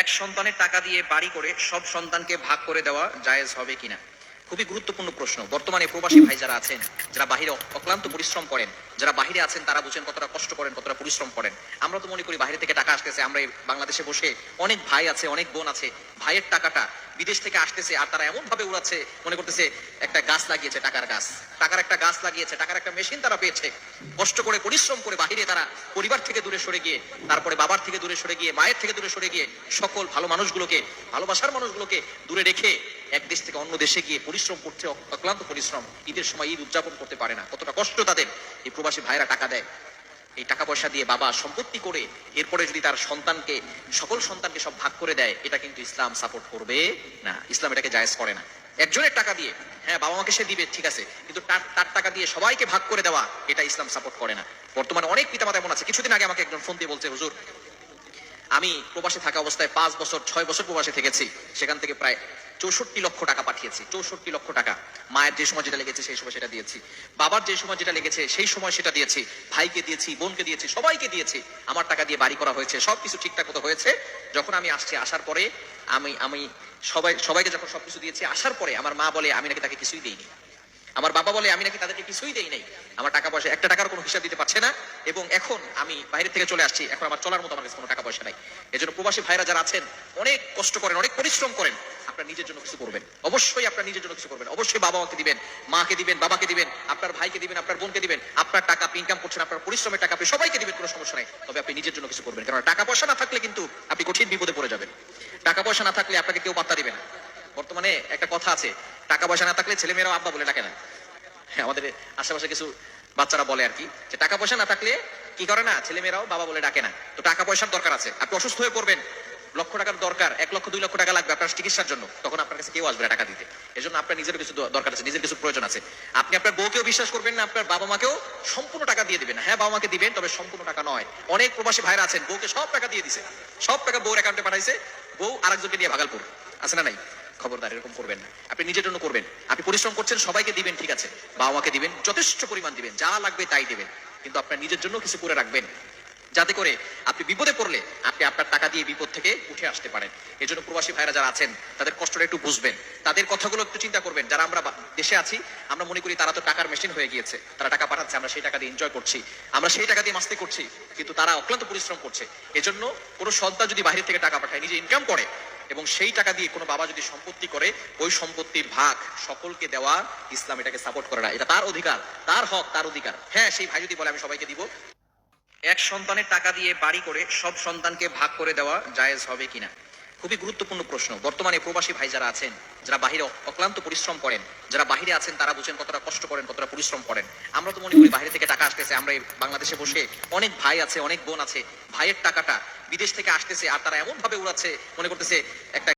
এক সন্তানের টাকা দিয়ে বাড়ি করে সব সন্তানকে ভাগ করে দেওয়া জায়েজ হবে কিনা? খুবই গুরুত্বপূর্ণ প্রশ্ন। বর্তমানে প্রবাসী ভাই যারা আছেন, যারা বাহিরে অক্লান্ত পরিশ্রম করেন, যারা বাহিরে আছেন তারা বুঝেন কতটা কষ্ট করেন, কতটা পরিশ্রম করেন। আমরা তো মনে করি বাইরে থেকে টাকা আসতেছে, আমরা এই বাংলাদেশে বসে অনেক ভাই আছে, অনেক বোন আছে, ভাইয়ের টাকাটা বিদেশ থেকে আসতেছে আর তারা এমন ভাবে উড়াচ্ছে, মনে করতেছে একটা গাছ লাগিয়েছে, টাকার গাছ, টাকার একটা গাছ লাগিয়েছে, টাকার একটা মেশিন তারা পেয়েছে। কষ্ট করে পরিশ্রম করে বাহিরে তারা পরিবার থেকে দূরে সরে গিয়ে, তারপরে বাবার থেকে দূরে সরে গিয়ে, মায়ের থেকে দূরে সরে গিয়ে, সকল ভালো মানুষগুলোকে, ভালোবাসার মানুষগুলোকে দূরে রেখে এক দেশ থেকে অন্য দেশে গিয়ে পরিশ্রম করছে, অক্লান্ত পরিশ্রম। ঈদের সময় ঈদ উদযাপন করতে পারে না, কতটা কষ্ট তাদের। এই প্রবাসী ভাইরা টাকা দেয়, এই টাকা পয়সা দিয়ে বাবা সম্পত্তি করে এরপরে যদি তার সন্তানকে, সকল সন্তানকে সব ভাগ করে দেয়, এটা কিন্তু ইসলাম সাপোর্ট করবে না। ইসলাম এটাকে জায়েজ করে না। একজনের টাকা দিয়ে, হ্যাঁ বাবা মাকে সে দিবে, ঠিক আছে, কিন্তু তার টাকা দিয়ে সবাইকে ভাগ করে দেওয়া, এটা ইসলাম সাপোর্ট করে না। বর্তমানে অনেক পিতামাতা এমন আছে। কিছুদিন আগে আমাকে একজন ফোন দিয়ে বলছে, হুজুর আমি প্রবাসে থাকা অবস্থায় 5 বছর 6 বছর প্রবাসে থেকেছি, সেখান থেকে প্রায় 64 লক্ষ টাকা পাঠিয়েছি। 64 লক্ষ টাকা। মায়ের যে সময় যেটা লেগেছে সেই সময় সেটা দিয়েছি, বাবার যে সময় যেটা লেগেছে সেই সময় সেটা দিয়েছি, ভাইকে দিয়েছি, বোনকে দিয়েছি, সবাইকে দিয়েছি। আমার টাকা দিয়ে বাড়ি করা হয়েছে, সবকিছু ঠিকঠাক মতো হয়েছে। যখন আমি আসছি, আসার পরে আমি সবাইকে যখন সবকিছু দিয়েছি, আসার পরে আমার মা বলে আমি নাকি তাকে কিছুই দিইনি, আমার বাবা বলে আমি নাকি তাদেরকে কিছুই দেই নাই। আমার টাকা পয়সা একটা টাকার কোনো হিসাব দিতে পারছে না। এবং এখন আমি বাইরে থেকে চলে আসছি, এখন আমার চলার মতো আমার কাছে কোনো টাকা পয়সা নাই। এজন্য প্রবাসী ভাইরা যারা আছেন, অনেক কষ্ট করেন, অনেক পরিশ্রম করেন, আপনার নিজের জন্য কিছু করবেন। অবশ্যই আপনার নিজের জন্য কিছু করবেন। অবশ্যই বাবা মাকে দিবেন, মাকে দিবেন, বাবাকে দিবেন, আপনার ভাইকে দিবেন, আপনার বোনকে দিবেন। আপনার টাকা আপনি ইনকাম করছেন, আপনার পরিশ্রমের টাকা আপনি সবাইকে দিবেন, কোনো সমস্যা নাই। তবে আপনি নিজের জন্য কিছু করবেন, কারণ টাকা পয়সা না থাকলে কিন্তু আপনি কঠিন বিপদে পড়ে যাবেন। টাকা পয়সা না থাকলে আপনাকে কেউ পাত্তা দিবে না। বর্তমানে একটা কথা আছে, টাকা পয়সা না থাকলে ছেলেমেয়েরাও আব্বা বলে ডাকে না। হ্যাঁ, আমাদের আশেপাশে কিছু বাচ্চারা বলে আর কি, যে টাকা পয়সা না থাকলে কি করে না, ছেলেমেয়েরাও বাবা বলে ডাকে না। তো টাকা পয়সার দরকার আছে। আপনি অসুস্থ হয়ে পড়বেন, লক্ষ টাকার দরকার, 1 লক্ষ 2 লক্ষ টাকা লাগবে আপনার চিকিৎসার জন্য, তখন আপনার কাছে কেউ আসবে না টাকা দিতে। এজন্য আপনার নিজের কিছু দরকার আছে, নিজের কিছু প্রয়োজন আছে। আপনি আপনার বউকেও বিশ্বাস করবেন না, আপনার বাবা মাকেও সম্পূর্ণ টাকা দিয়ে দিবেন না। হ্যাঁ, বাবা মাকে দিবেন, তবে সম্পূর্ণ টাকা নয়। অনেক প্রবাসী ভাইরা আছেন, বউকে সব টাকা দিয়ে দিছে, সব টাকা বউর অ্যাকাউন্টে পাঠাইছে, বউ আরেকজনকে নিয়ে ভাগালপুর। আছে না নাই? খবরদার, এরকম করবেন না। আপনি নিজের জন্য করবেন, আপনি পরিশ্রম করছেন, সবাইকে দিবেন, ঠিক আছে, বাবা মাকে দিবেন, যথেষ্ট পরিমাণ দিবেন, যা লাগবে তাই দিবেন, কিন্তু আপনার নিজের জন্য কিছু করে রাখবেন, যাতে করে আপনি বিপদে পড়লে আপনি আপনার টাকা দিয়ে বিপদ থেকে উঠে আসতে পারেন। এই জন্য প্রবাসী ভাইরা যারা আছেন, তাদের কষ্টটা একটু বুঝবেন, তাদের কথাগুলো একটু চিন্তা করবেন। যারা আমরা দেশে আছি, আমরা মনে করি তারা তো টাকার মেশিন হয়ে গিয়েছে, তারা টাকা পাঠাচ্ছে, আমরা সেই টাকা দিয়ে এনজয় করছি, আমরা সেই টাকা দিয়ে মাস্তি করছি, কিন্তু তারা অক্লান্ত পরিশ্রম করছে। এজন্য কোনো সন্তান যদি বাইরে থেকে টাকা পাঠায়, নিজে ইনকাম করে, এবং সেই টাকা দিয়ে কোনো বাবা যদি সম্পত্তি করে, ওই সম্পত্তির ভাগ সকলকে দেওয়া, ইসলাম এটাকে সাপোর্ট করে না। এটা তার অধিকার, তার হক, তার অধিকার। হ্যাঁ, সেই ভাই যদি বলে আমি সবাইকে দিব, এক সন্তানের টাকা দিয়ে বাড়ি করে সব সন্তানকে ভাগ করে দেওয়া জায়েজ হবে কিনা? খুবই গুরুত্বপূর্ণ প্রশ্ন। বর্তমানে প্রবাসী ভাই যারা আছেন, যারা বাহিরে অক্লান্ত পরিশ্রম করেন, যারা বাহিরে আছেন তারা বুঝেন কতটা কষ্ট করেন, কতটা পরিশ্রম করেন। আমরা তো মনে করি বাইরে থেকে টাকা আসতেছে, আমরা এই বাংলাদেশে বসে অনেক ভাই আছে, অনেক বোন আছে, ভাইয়ের টাকাটা বিদেশ থেকে আসতেছে আর তারা এমন ভাবে উড়াচ্ছে, মনে করতেছে একটা